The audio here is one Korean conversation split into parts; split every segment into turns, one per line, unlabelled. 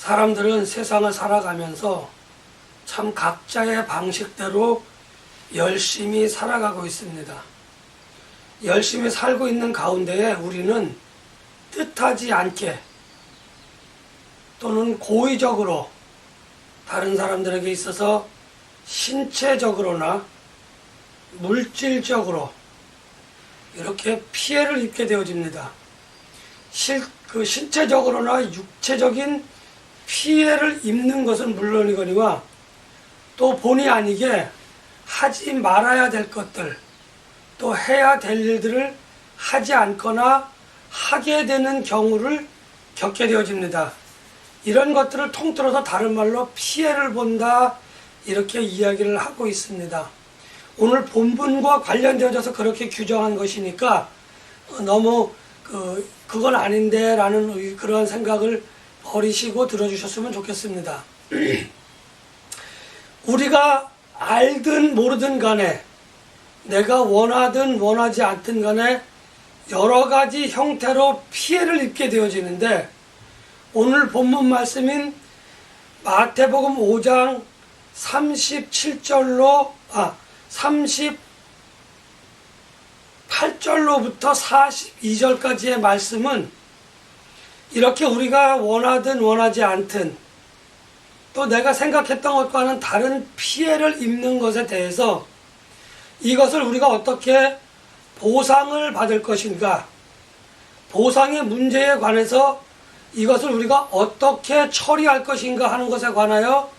사람들은 세상을 살아가면서 참 각자의 방식대로 열심히 살아가고 있습니다. 열심히 살고 있는 가운데에 우리는 뜻하지 않게 또는 고의적으로 다른 사람들에게 있어서 신체적으로나 물질적으로 이렇게 피해를 입게 되어집니다. 신체적으로나 육체적인 피해를 입는 것은 물론이거니와 또 본의 아니게 하지 말아야 될 것들, 또 해야 될 일들을 하지 않거나 하게 되는 경우를 겪게 되어집니다. 이런 것들을 통틀어서 다른 말로 피해를 본다, 이렇게 이야기를 하고 있습니다. 오늘 본문과 관련되어져서 그렇게 규정한 것이니까 너무 그건 아닌데 라는 그런 생각을 버리시고 들어주셨으면 좋겠습니다. 우리가 알든 모르든 간에, 내가 원하든 원하지 않든 간에 여러 가지 형태로 피해를 입게 되어지는데, 오늘 본문 말씀인 마태복음 5장 38절로부터 42절까지의 말씀은 이렇게 우리가 원하든 원하지 않든 또 내가 생각했던 것과는 다른 피해를 입는 것에 대해서 이것을 우리가 어떻게 보상을 받을 것인가, 보상의 문제에 관해서 이것을 우리가 어떻게 처리할 것인가 하는 것에 관하여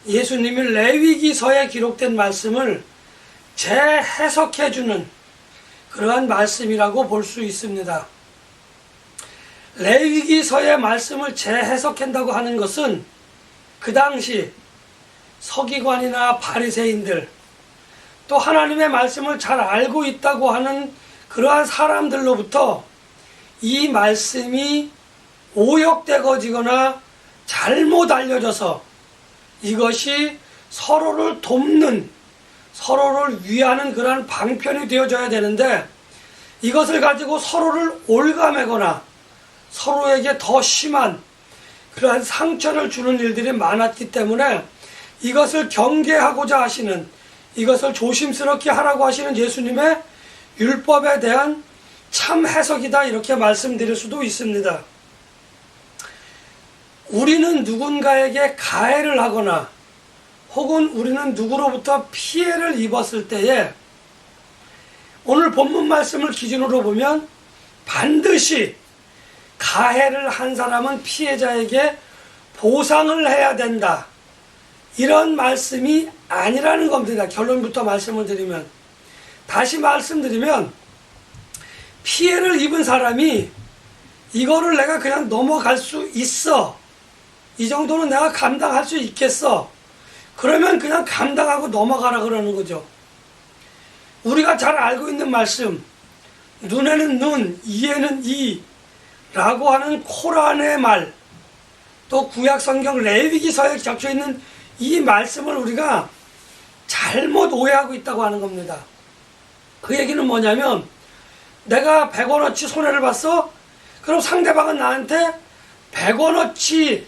예수님이 레위기서에 기록된 말씀을 재해석해주는 그러한 말씀이라고 볼 수 있습니다. 레위기서의 말씀을 재해석한다고 하는 것은 그 당시 서기관이나 바리새인들, 또 하나님의 말씀을 잘 알고 있다고 하는 그러한 사람들로부터 이 말씀이 오역되거나 잘못 알려져서 이것이 서로를 돕는, 서로를 위하는 그러한 방편이 되어져야 되는데, 이것을 가지고 서로를 올가매거나 서로에게 더 심한 그러한 상처를 주는 일들이 많았기 때문에 이것을 경계하고자 하시는, 이것을 조심스럽게 하라고 하시는 예수님의 율법에 대한 참 해석이다, 이렇게 말씀드릴 수도 있습니다. 우리는 누군가에게 가해를 하거나 혹은 우리는 누구로부터 피해를 입었을 때에 오늘 본문 말씀을 기준으로 보면 반드시 가해를 한 사람은 피해자에게 보상을 해야 된다, 이런 말씀이 아니라는 겁니다. 결론부터 말씀을 드리면, 다시 말씀드리면 피해를 입은 사람이 이거를 내가 그냥 넘어갈 수 있어, 이 정도는 내가 감당할 수 있겠어, 그러면 그냥 감당하고 넘어가라 그러는 거죠. 우리가 잘 알고 있는 말씀, 눈에는 눈, 이에는 이 라고 하는 코란의 말, 또 구약성경 레위기서에 적혀있는 이 말씀을 우리가 잘못 오해하고 있다고 하는 겁니다. 그 얘기는 뭐냐면, 내가 100원어치 손해를 봤어? 그럼 상대방은 나한테 100원어치의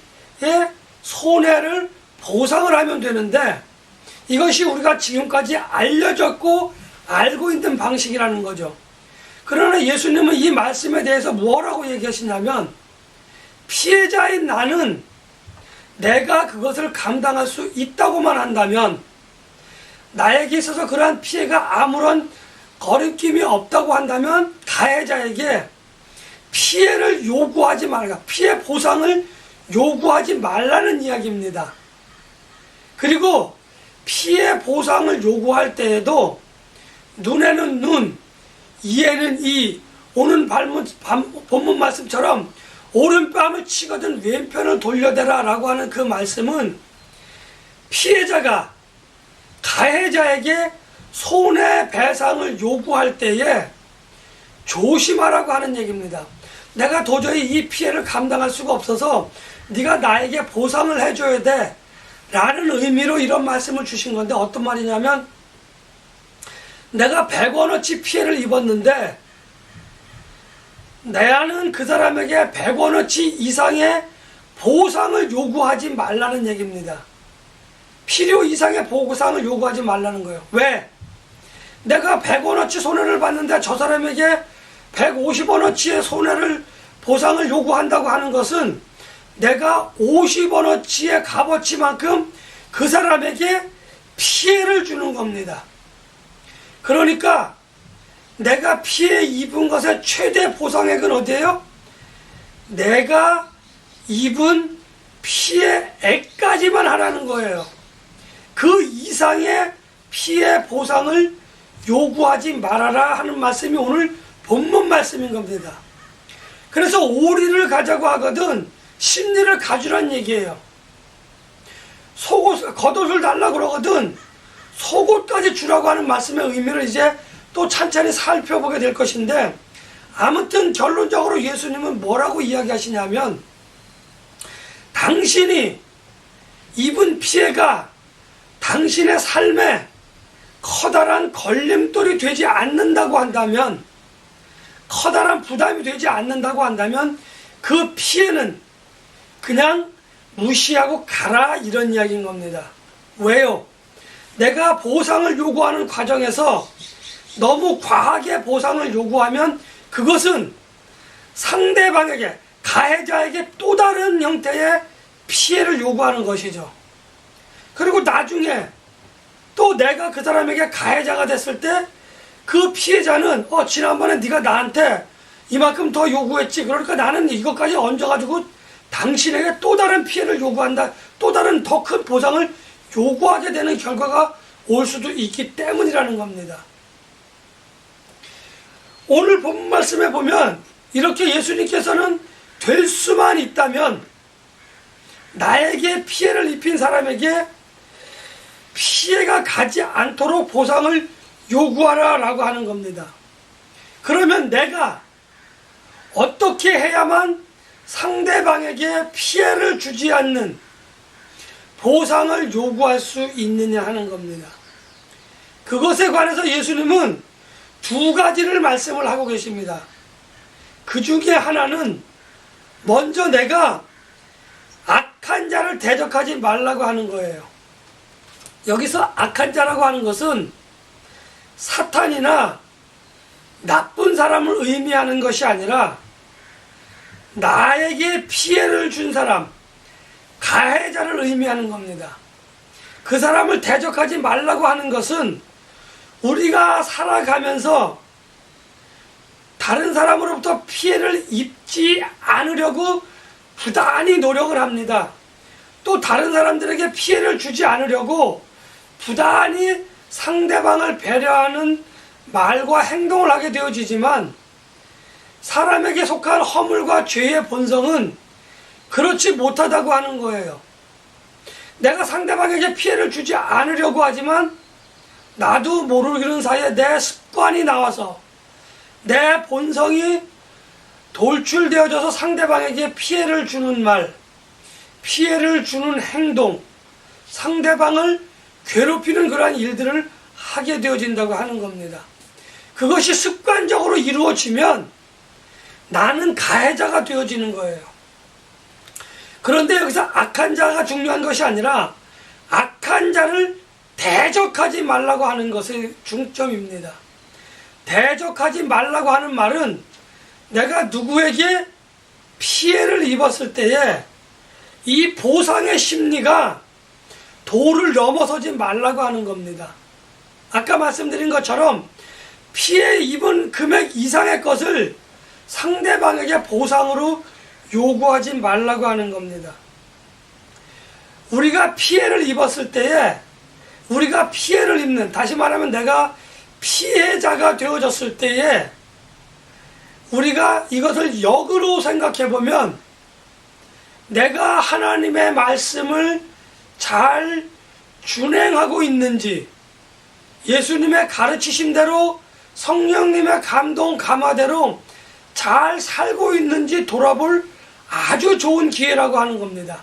손해를 보상을 하면 되는데, 이것이 우리가 지금까지 알려졌고 알고 있는 방식이라는 거죠. 그러나 예수님은 이 말씀에 대해서 뭐라고 얘기하시냐면, 피해자인 나는 내가 그것을 감당할 수 있다고만 한다면, 나에게 있어서 그러한 피해가 아무런 거리낌이 없다고 한다면 가해자에게 피해를 요구하지 말라, 피해 보상을 요구하지 말라는 이야기입니다. 그리고 피해 보상을 요구할 때에도 눈에는 눈, 이에는 이, 오는 본문 말씀처럼 오른뺨을 치거든 왼편을 돌려대라 라고 하는 그 말씀은 피해자가 가해자에게 손해배상을 요구할 때에 조심하라고 하는 얘기입니다. 내가 도저히 이 피해를 감당할 수가 없어서 네가 나에게 보상을 해줘야 돼 라는 의미로 이런 말씀을 주신 건데, 어떤 말이냐면, 내가 100원어치 피해를 입었는데 나는 그 사람에게 100원어치 이상의 보상을 요구하지 말라는 얘기입니다. 필요 이상의 보상을 요구하지 말라는 거예요. 왜? 내가 100원어치 손해를 봤는데 저 사람에게 150원어치의 손해를 보상을 요구한다고 하는 것은 내가 50원어치의 값어치만큼 그 사람에게 피해를 주는 겁니다. 그러니까 내가 피해 입은 것의 최대 보상액은 어디예요? 내가 입은 피해액까지만 하라는 거예요. 그 이상의 피해 보상을 요구하지 말아라 하는 말씀이 오늘 본문 말씀인 겁니다. 그래서 오리를 가자고 하거든 심리를 가주란 얘기예요. 속옷, 겉옷을 달라고 그러거든 속옷까지 주라고 하는 말씀의 의미를 이제 또 찬찬히 살펴보게 될 것인데, 아무튼 결론적으로 예수님은 뭐라고 이야기하시냐면, 당신이 입은 피해가 당신의 삶에 커다란 걸림돌이 되지 않는다고 한다면, 커다란 부담이 되지 않는다고 한다면 그 피해는 그냥 무시하고 가라, 이런 이야기인 겁니다. 왜요? 내가 보상을 요구하는 과정에서 너무 과하게 보상을 요구하면 그것은 상대방에게, 가해자에게 또 다른 형태의 피해를 요구하는 것이죠. 그리고 나중에 또 내가 그 사람에게 가해자가 됐을 때 그 피해자는 지난번에 네가 나한테 이만큼 더 요구했지, 그러니까 나는 이것까지 얹어가지고 당신에게 또 다른 피해를 요구한다, 또 다른 더 큰 보상을 요구하게 되는 결과가 올 수도 있기 때문이라는 겁니다. 오늘 본 말씀에 보면 이렇게 예수님께서는 될 수만 있다면 나에게 피해를 입힌 사람에게 피해가 가지 않도록 보상을 요구하라 라고 하는 겁니다. 그러면 내가 어떻게 해야만 상대방에게 피해를 주지 않는 보상을 요구할 수 있느냐 하는 겁니다. 그것에 관해서 예수님은 두 가지를 말씀을 하고 계십니다. 그 중에 하나는 먼저 내가 악한 자를 대적하지 말라고 하는 거예요. 여기서 악한 자라고 하는 것은 사탄이나 나쁜 사람을 의미하는 것이 아니라 나에게 피해를 준 사람, 가해자를 의미하는 겁니다. 그 사람을 대적하지 말라고 하는 것은 우리가 살아가면서 다른 사람으로부터 피해를 입지 않으려고 부단히 노력을 합니다. 또 다른 사람들에게 피해를 주지 않으려고 부단히 상대방을 배려하는 말과 행동을 하게 되어지지만, 사람에게 속한 허물과 죄의 본성은 그렇지 못하다고 하는 거예요. 내가 상대방에게 피해를 주지 않으려고 하지만 나도 모르는 사이에 내 습관이 나와서 내 본성이 돌출되어져서 상대방에게 피해를 주는 말, 피해를 주는 행동, 상대방을 괴롭히는 그러한 일들을 하게 되어진다고 하는 겁니다. 그것이 습관적으로 이루어지면 나는 가해자가 되어지는 거예요. 그런데 여기서 악한 자가 중요한 것이 아니라 악한 자를 대적하지 말라고 하는 것이 중점입니다. 대적하지 말라고 하는 말은 내가 누구에게 피해를 입었을 때에 이 보상의 심리가 도를 넘어서지 말라고 하는 겁니다. 아까 말씀드린 것처럼 피해 입은 금액 이상의 것을 상대방에게 보상으로 요구하지 말라고 하는 겁니다. 우리가 피해를 입었을 때에, 우리가 피해를 입는, 다시 말하면 내가 피해자가 되어졌을 때에 우리가 이것을 역으로 생각해 보면 내가 하나님의 말씀을 잘 준행하고 있는지, 예수님의 가르치심대로 성령님의 감동 감화대로 잘 살고 있는지 돌아볼 아주 좋은 기회라고 하는 겁니다.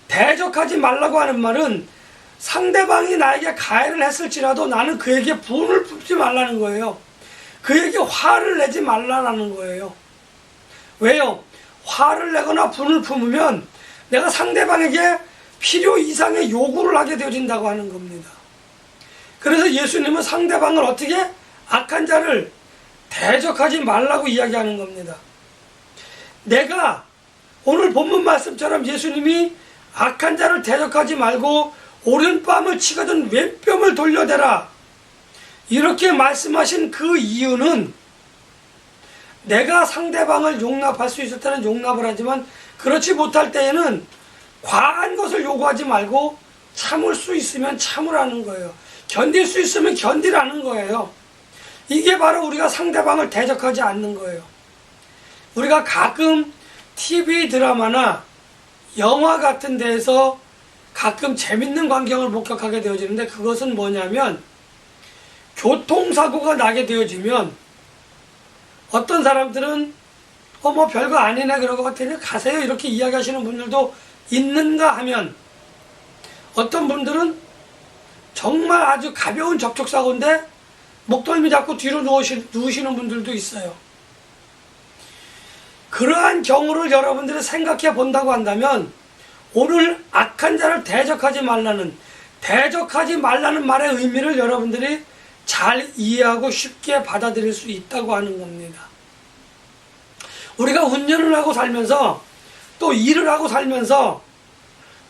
대적하지 말라고 하는 말은 상대방이 나에게 가해를 했을지라도 나는 그에게 분을 품지 말라는 거예요. 그에게 화를 내지 말라는 거예요. 왜요? 화를 내거나 분을 품으면 내가 상대방에게 필요 이상의 요구를 하게 되어진다고 하는 겁니다. 그래서 예수님은 상대방을 어떻게? 악한 자를 대적하지 말라고 이야기하는 겁니다. 내가 오늘 본문 말씀처럼 예수님이 악한 자를 대적하지 말고 오른뺨을 치거든 왼뺨을 돌려대라 이렇게 말씀하신 그 이유는 내가 상대방을 용납할 수 있을 때는 용납을 하지만 그렇지 못할 때에는 과한 것을 요구하지 말고 참을 수 있으면 참으라는 거예요. 견딜 수 있으면 견디라는 거예요. 이게 바로 우리가 상대방을 대적하지 않는 거예요. 우리가 가끔 TV 드라마나 영화 같은 데에서 가끔 재밌는 광경을 목격하게 되어지는데 그것은 뭐냐면 교통사고가 나게 되어지면 어떤 사람들은 뭐 별거 아니네 그러고 그냥 가세요 이렇게 이야기하시는 분들도 있는가 하면 어떤 분들은 정말 아주 가벼운 접촉사고인데 목덜미 잡고 뒤로 누우시는 분들도 있어요. 그러한 경우를 여러분들이 생각해 본다고 한다면 오늘 악한 자를 대적하지 말라는 말의 의미를 여러분들이 잘 이해하고 쉽게 받아들일 수 있다고 하는 겁니다. 우리가 운전을 하고 살면서 또 일을 하고 살면서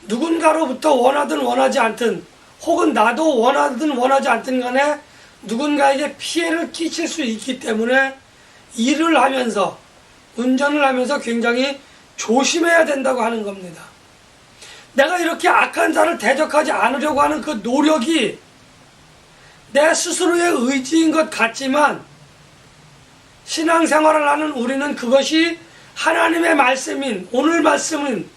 누군가로부터 원하든 원하지 않든 혹은 나도 원하든 원하지 않든 간에 누군가에게 피해를 끼칠 수 있기 때문에 일을 하면서 운전을 하면서 굉장히 조심해야 된다고 하는 겁니다. 내가 이렇게 악한 자를 대적하지 않으려고 하는 그 노력이 내 스스로의 의지인 것 같지만 신앙생활을 하는 우리는 그것이 하나님의 말씀인 오늘 말씀은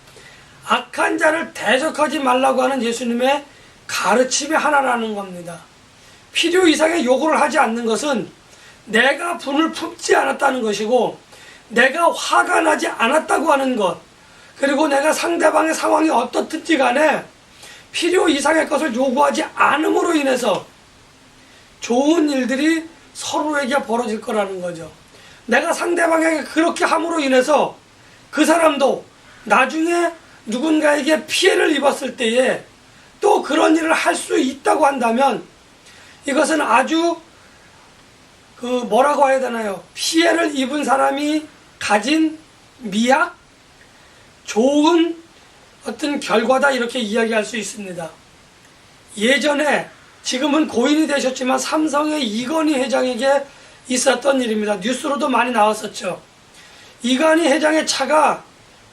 악한 자를 대적하지 말라고 하는 예수님의 가르침의 하나라는 겁니다. 필요 이상의 요구를 하지 않는 것은 내가 분을 품지 않았다는 것이고 내가 화가 나지 않았다고 하는 것 그리고 내가 상대방의 상황이 어떻든지 간에 필요 이상의 것을 요구하지 않음으로 인해서 좋은 일들이 서로에게 벌어질 거라는 거죠. 내가 상대방에게 그렇게 함으로 인해서 그 사람도 나중에 누군가에게 피해를 입었을 때에 또 그런 일을 할 수 있다고 한다면 이것은 아주 뭐라고 해야 되나요? 피해를 입은 사람이 가진 미학? 좋은 어떤 결과다 이렇게 이야기할 수 있습니다. 예전에 지금은 고인이 되셨지만 삼성의 이건희 회장에게 있었던 일입니다. 뉴스로도 많이 나왔었죠. 이건희 회장의 차가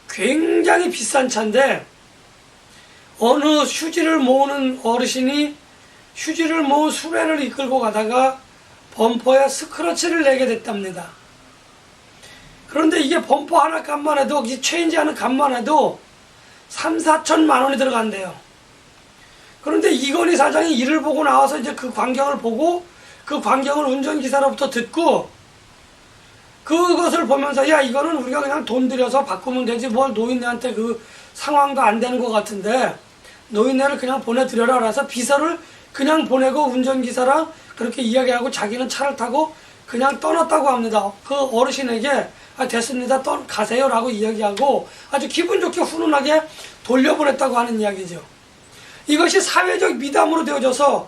굉장히 비싼 차인데 어느 휴지를 모으는 어르신이 휴지를 모은 수레를 이끌고 가다가 범퍼에 스크래치를 내게 됐답니다. 그런데 이게 범퍼 하나 값만 해도 이 체인지 하는 값만 해도 3, 4천만 원이 들어간대요. 그런데 이건희 사장이 이를 보고 나와서 이제 그 광경을 보고 그 광경을 운전기사로부터 듣고 그것을 보면서 야 이거는 우리가 그냥 돈 들여서 바꾸면 되지 뭘 노인네한테 그 상황도 안 되는 것 같은데 노인네를 그냥 보내드려라 그래서 비서를 그냥 보내고 운전기사랑 그렇게 이야기하고 자기는 차를 타고 그냥 떠났다고 합니다. 그 어르신에게 됐습니다 가세요 라고 이야기하고 아주 기분 좋게 훈훈하게 돌려보냈다고 하는 이야기죠. 이것이 사회적 미담으로 되어져서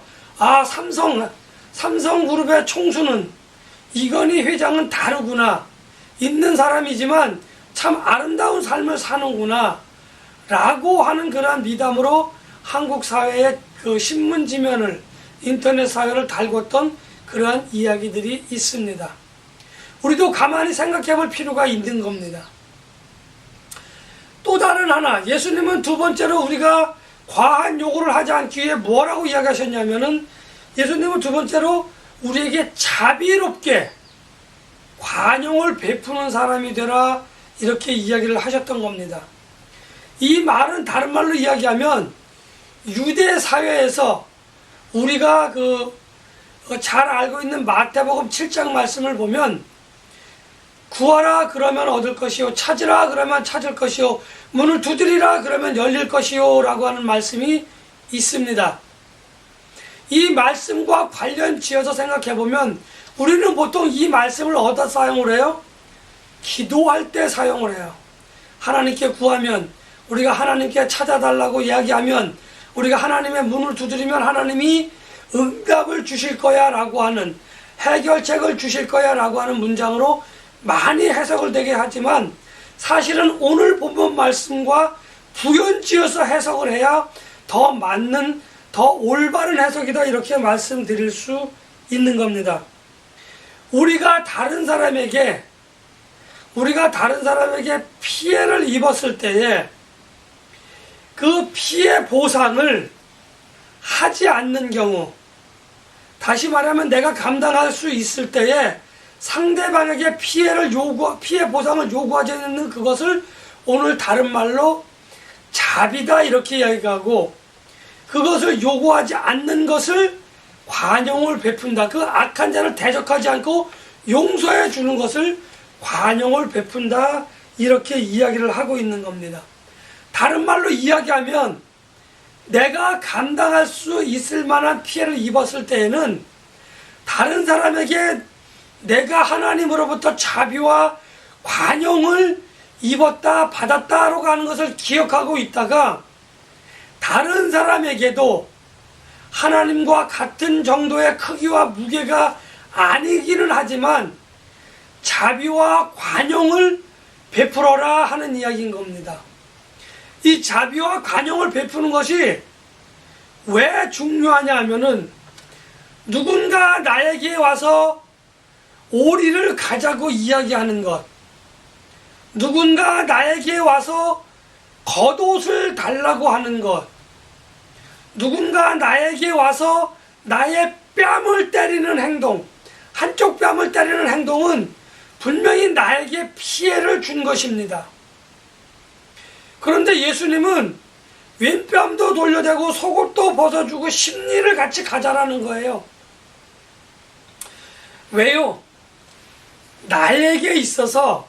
삼성그룹의 총수는 이건희 회장은 다르구나 있는 사람이지만 참 아름다운 삶을 사는구나 라고 하는 그러한 미담으로 한국 사회의 그 신문 지면을 인터넷 사회를 달궜던 그러한 이야기들이 있습니다. 우리도 가만히 생각해 볼 필요가 있는 겁니다. 또 다른 하나 예수님은 두 번째로 우리가 과한 요구를 하지 않기 위해 뭐라고 이야기하셨냐면은 예수님은 두 번째로 우리에게 자비롭게 관용을 베푸는 사람이 되라 이렇게 이야기를 하셨던 겁니다. 이 말은 다른 말로 이야기하면 유대 사회에서 우리가 잘 알고 있는 마태복음 7장 말씀을 보면 구하라 그러면 얻을 것이요 찾으라 그러면 찾을 것이요 문을 두드리라 그러면 열릴 것이요 라고 하는 말씀이 있습니다. 이 말씀과 관련 지어서 생각해 보면 우리는 보통 이 말씀을 어디다 사용을 해요? 기도할 때 사용을 해요. 하나님께 구하면, 우리가 하나님께 찾아달라고 이야기하면, 우리가 하나님의 문을 두드리면 하나님이 응답을 주실 거야 라고 하는, 해결책을 주실 거야 라고 하는 문장으로 많이 해석을 되게 하지만, 사실은 오늘 본문 말씀과 부연지어서 해석을 해야 더 맞는, 더 올바른 해석이다 이렇게 말씀드릴 수 있는 겁니다. 우리가 다른 사람에게 피해를 입었을 때에 그 피해 보상을 하지 않는 경우, 다시 말하면 내가 감당할 수 있을 때에 상대방에게 피해 보상을 요구하지 않는 그것을 오늘 다른 말로 자비다 이렇게 이야기하고, 그것을 요구하지 않는 것을 관용을 베푼다. 그 악한 자를 대적하지 않고 용서해 주는 것을 관용을 베푼다 이렇게 이야기를 하고 있는 겁니다. 다른 말로 이야기하면 내가 감당할 수 있을 만한 피해를 입었을 때에는 다른 사람에게 내가 하나님으로부터 자비와 관용을 입었다 받았다라고 하는 것을 기억하고 있다가, 다른 사람에게도 하나님과 같은 정도의 크기와 무게가 아니기는 하지만 자비와 관용을 베풀어라 하는 이야기인 겁니다. 이 자비와 관용을 베푸는 것이 왜 중요하냐 하면은, 누군가 나에게 와서 오리를 가자고 이야기하는 것, 누군가 나에게 와서 겉옷을 달라고 하는 것, 누군가 나에게 와서 나의 뺨을 때리는 행동, 한쪽 뺨을 때리는 행동은 분명히 나에게 피해를 준 것입니다. 그런데 예수님은 왼뺨도 돌려대고 속옷도 벗어주고 심리를 같이 가자라는 거예요. 왜요? 나에게 있어서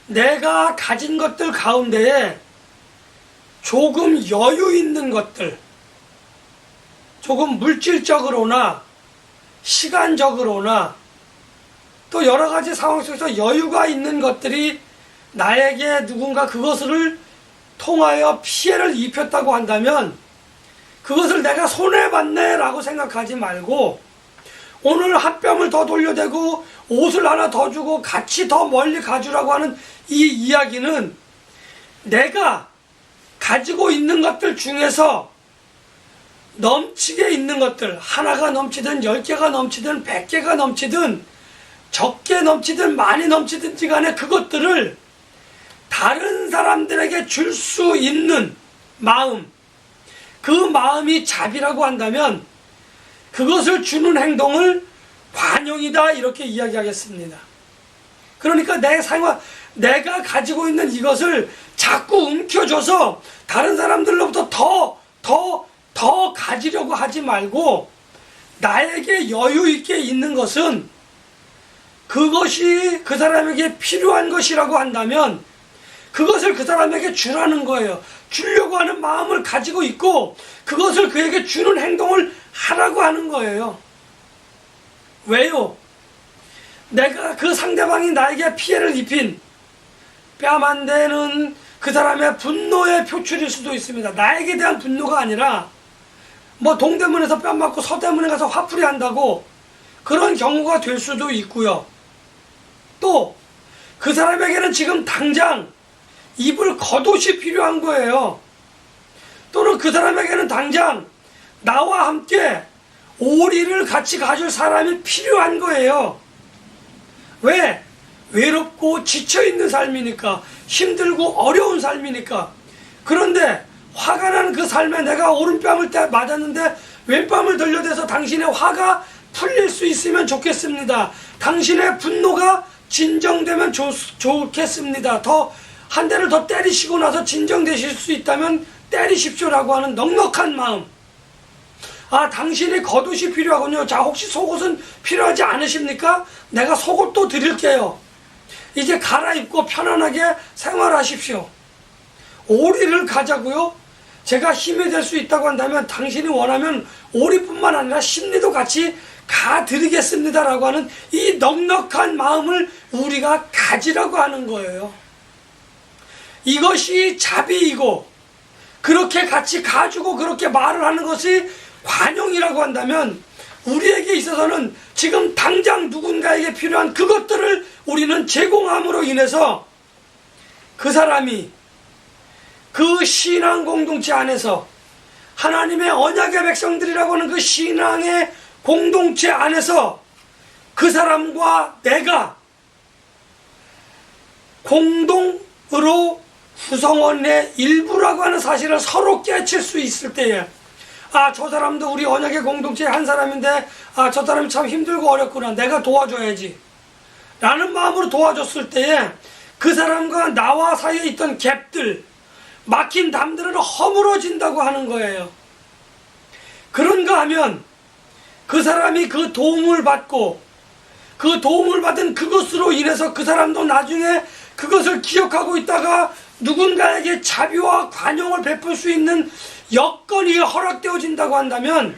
내가 가진 것들 가운데에 조금 여유 있는 것들, 조금 물질적으로나 시간적으로나 또 여러 가지 상황 속에서 여유가 있는 것들이 나에게 누군가 그것을 통하여 피해를 입혔다고 한다면, 그것을 내가 손해봤네 라고 생각하지 말고, 오늘 한 뼘을 더 돌려대고 옷을 하나 더 주고 같이 더 멀리 가주라고 하는 이 이야기는, 내가 가지고 있는 것들 중에서 넘치게 있는 것들, 하나가 넘치든 10개가 넘치든 100개가 넘치든 적게 넘치든 많이 넘치든지 간에 그것들을 다른 사람들에게 줄 수 있는 마음, 그 마음이 자비라고 한다면 그것을 주는 행동을 관용이다 이렇게 이야기하겠습니다. 그러니까 내가 가지고 있는 이것을 자꾸 움켜줘서 다른 사람들로부터 더 가지려고 하지 말고, 나에게 여유 있게 있는 것은 그것이 그 사람에게 필요한 것이라고 한다면 그것을 그 사람에게 주라는 거예요. 주려고 하는 마음을 가지고 있고 그것을 그에게 주는 행동을 하라고 하는 거예요. 왜요? 내가 그 상대방이 나에게 피해를 입힌 뺨 안 되는 그 사람의 분노의 표출일 수도 있습니다. 나에게 대한 분노가 아니라 뭐 동대문에서 뺨 맞고 서대문에 가서 화풀이 한다고 그런 경우가 될 수도 있고요. 또 그 사람에게는 지금 당장 입을 겉옷이 필요한 거예요. 또는 그 사람에게는 당장 나와 함께 오리를 같이 가줄 사람이 필요한 거예요. 왜? 외롭고 지쳐있는 삶이니까, 힘들고 어려운 삶이니까. 그런데 화가 나는 그 삶에 내가 오른뺨을 맞았는데 왼뺨을 돌려대서 당신의 화가 풀릴 수 있으면 좋겠습니다. 당신의 분노가 진정되면 좋겠습니다. 한 대를 더 때리시고 나서 진정되실 수 있다면 때리십시오라고 하는 넉넉한 마음. 아, 당신이 겉옷이 필요하군요. 자, 혹시 속옷은 필요하지 않으십니까? 내가 속옷도 드릴게요. 이제 갈아입고 편안하게 생활하십시오. 오리를 가자고요? 제가 힘이 될 수 있다고 한다면 당신이 원하면 오리뿐만 아니라 심리도 같이 가드리겠습니다라고 하는 이 넉넉한 마음을 우리가 가지라고 하는 거예요. 이것이 자비이고 그렇게 같이 가지고 그렇게 말을 하는 것이 관용이라고 한다면 우리에게 있어서는 지금 당장 누군가에게 필요한 그것들을 우리는 제공함으로 인해서 그 사람이 그 신앙 공동체 안에서 하나님의 언약의 백성들이라고 하는 그 신앙의 공동체 안에서 그 사람과 내가 공동으로 구성원의 일부라고 하는 사실을 서로 깨칠 수 있을 때에 저 사람도 우리 언약의 공동체의 한 사람인데 저 사람이 참 힘들고 어렵구나, 내가 도와줘야지 라는 마음으로 도와줬을 때에 그 사람과 나와 사이에 있던 갭들, 막힌 담들은 허물어진다고 하는 거예요. 그런가 하면 그 사람이 그 도움을 받고 그 도움을 받은 그것으로 인해서 그 사람도 나중에 그것을 기억하고 있다가 누군가에게 자비와 관용을 베풀 수 있는 여건이 허락되어진다고 한다면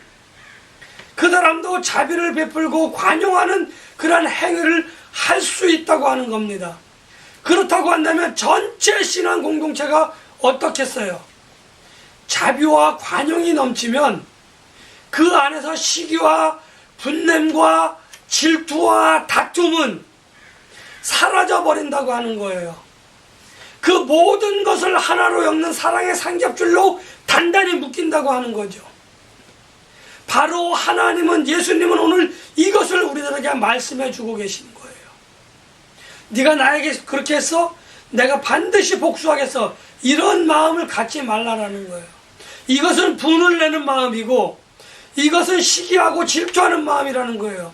그 사람도 자비를 베풀고 관용하는 그러한 행위를 할 수 있다고 하는 겁니다. 그렇다고 한다면 전체 신앙 공동체가 어떻겠어요? 자비와 관용이 넘치면 그 안에서 시기와 분냄과 질투와 다툼은 사라져버린다고 하는 거예요. 그 모든 것을 하나로 엮는 사랑의 삼겹줄로 단단히 묶인다고 하는 거죠. 바로 하나님은, 예수님은 오늘 이것을 우리들에게 말씀해 주고 계시는 거예요. 네가 나에게 그렇게 했어? 내가 반드시 복수하겠어. 이런 마음을 갖지 말라라는 거예요. 이것은 분을 내는 마음이고 이것은 시기하고 질투하는 마음이라는 거예요.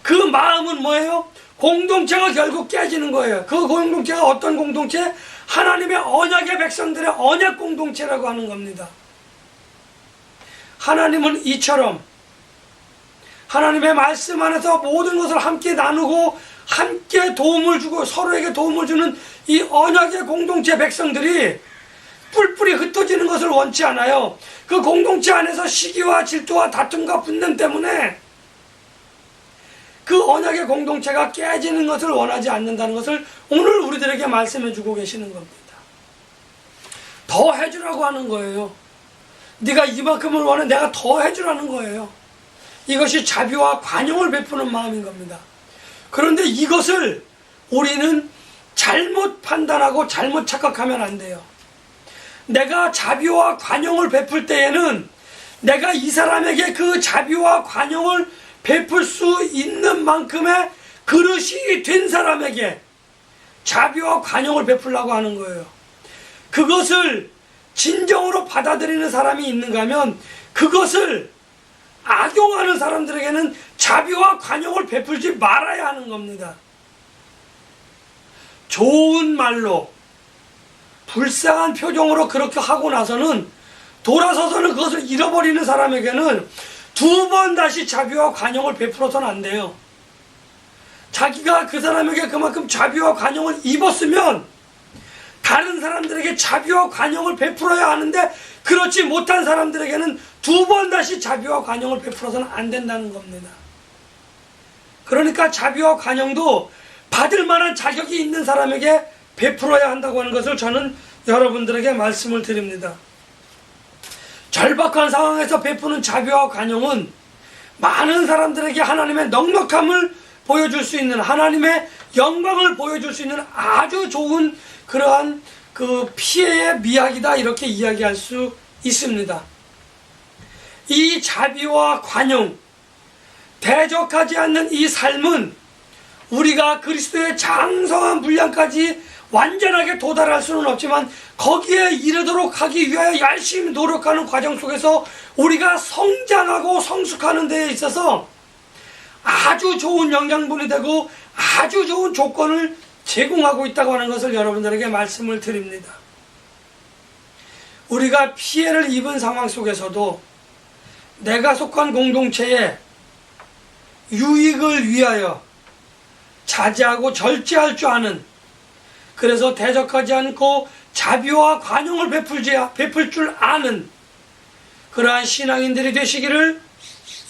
그 마음은 뭐예요? 공동체가 결국 깨지는 거예요. 그 공동체가 어떤 공동체? 하나님의 언약의 백성들의 언약 공동체라고 하는 겁니다. 하나님은 이처럼 하나님의 말씀 안에서 모든 것을 함께 나누고 함께 도움을 주고 서로에게 도움을 주는 이 언약의 공동체 백성들이 뿔뿔이 흩어지는 것을 원치 않아요. 그 공동체 안에서 시기와 질투와 다툼과 분냄 때문에 그 언약의 공동체가 깨지는 것을 원하지 않는다는 것을 오늘 우리들에게 말씀해 주고 계시는 겁니다. 더 해주라고 하는 거예요. 네가 이만큼을 원해, 내가 더 해주라는 거예요. 이것이 자비와 관용을 베푸는 마음인 겁니다. 그런데 이것을 우리는 잘못 판단하고 잘못 착각하면 안 돼요. 내가 자비와 관용을 베풀 때에는 내가 이 사람에게 그 자비와 관용을 베풀 수 있는 만큼의 그릇이 된 사람에게 자비와 관용을 베풀려고 하는 거예요. 그것을 진정으로 받아들이는 사람이 있는가 하면 그것을 악용하는 사람들에게는 자비와 관용을 베풀지 말아야 하는 겁니다. 좋은 말로 불쌍한 표정으로 그렇게 하고 나서는 돌아서서는 그것을 잃어버리는 사람에게는 두 번 다시 자비와 관용을 베풀어서는 안 돼요. 자기가 그 사람에게 그만큼 자비와 관용을 입었으면 다른 사람들에게 자비와 관용을 베풀어야 하는데 그렇지 못한 사람들에게는 두 번 다시 자비와 관용을 베풀어서는 안 된다는 겁니다. 그러니까 자비와 관용도 받을 만한 자격이 있는 사람에게 베풀어야 한다고 하는 것을 저는 여러분들에게 말씀을 드립니다. 절박한 상황에서 베푸는 자비와 관용은 많은 사람들에게 하나님의 넉넉함을 보여줄 수 있는, 하나님의 영광을 보여줄 수 있는 아주 좋은 그러한 그 피해의 미학이다, 이렇게 이야기할 수 있습니다. 이 자비와 관용, 대적하지 않는 이 삶은 우리가 그리스도의 장성한 분량까지 완전하게 도달할 수는 없지만 거기에 이르도록 하기 위하여 열심히 노력하는 과정 속에서 우리가 성장하고 성숙하는 데에 있어서 아주 좋은 영양분이 되고 아주 좋은 조건을 제공하고 있다고 하는 것을 여러분들에게 말씀을 드립니다. 우리가 피해를 입은 상황 속에서도 내가 속한 공동체에 유익을 위하여 자제하고 절제할 줄 아는, 그래서 대적하지 않고 자비와 관용을 베풀 줄 아는 그러한 신앙인들이 되시기를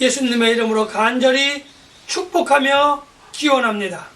예수님의 이름으로 간절히 축복하며 기원합니다.